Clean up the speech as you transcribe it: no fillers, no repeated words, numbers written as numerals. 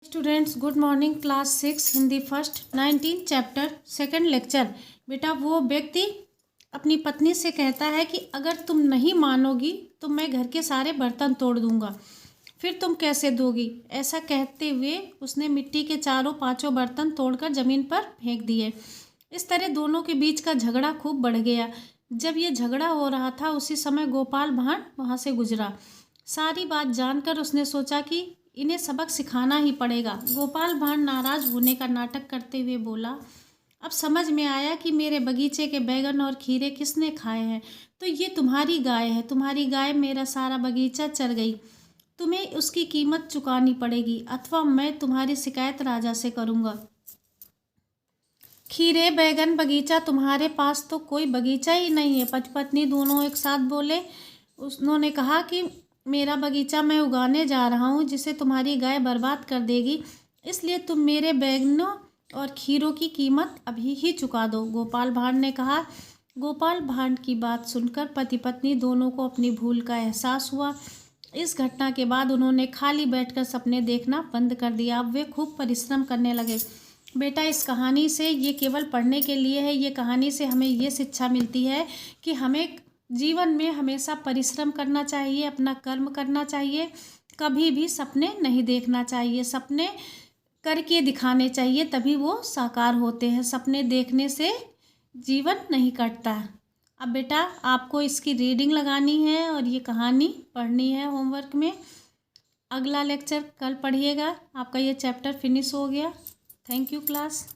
Students good morning. Class 6 Hindi first 19 chapter second lecture. बेटा वो व्यक्ति अपनी पत्नी से कहता है कि अगर तुम नहीं मानोगी तो मैं घर के सारे बर्तन तोड़ दूंगा, फिर तुम कैसे दोगी। ऐसा कहते हुए उसने मिट्टी के चारों पांचों बर्तन तोड़कर ज़मीन पर फेंक दिए। इस तरह दोनों के बीच का झगड़ा खूब बढ़ गया। जब ये झगड़ा हो रहा था उसी समय गोपाल भांड वहाँ से गुजरा। सारी बात जानकर उसने सोचा कि इन्हें सबक सिखाना ही पड़ेगा। गोपाल भांड नाराज होने का नाटक करते हुए बोला, अब समझ में आया कि मेरे बगीचे के बैगन और खीरे किसने खाए हैं। तो ये तुम्हारी गाय है। तुम्हारी गाय मेरा सारा बगीचा चर गई। तुम्हें उसकी कीमत चुकानी पड़ेगी अथवा मैं तुम्हारी शिकायत राजा से करूँगा। खीरे बैगन बगीचा, तुम्हारे पास तो कोई बगीचा ही नहीं है। पति दोनों एक साथ बोले। उन्होंने कहा कि मेरा बगीचा मैं उगाने जा रहा हूँ जिसे तुम्हारी गाय बर्बाद कर देगी, इसलिए तुम मेरे बैगनों और खीरों की कीमत अभी ही चुका दो। गोपाल भांड ने कहा। गोपाल भांड की बात सुनकर पति पत्नी दोनों को अपनी भूल का एहसास हुआ। इस घटना के बाद उन्होंने खाली बैठकर सपने देखना बंद कर दिया। अब वे खूब परिश्रम करने लगे। बेटा इस कहानी से, ये केवल पढ़ने के लिए है, ये कहानी से हमें ये शिक्षा मिलती है कि हमें जीवन में हमेशा परिश्रम करना चाहिए, अपना कर्म करना चाहिए, कभी भी सपने नहीं देखना चाहिए। सपने करके दिखाने चाहिए, तभी वो साकार होते हैं। सपने देखने से जीवन नहीं कटता। अब बेटा आपको इसकी रीडिंग लगानी है और ये कहानी पढ़नी है होमवर्क में। अगला लेक्चर कल पढ़िएगा। आपका ये चैप्टर फिनिश हो गया। Thank you class.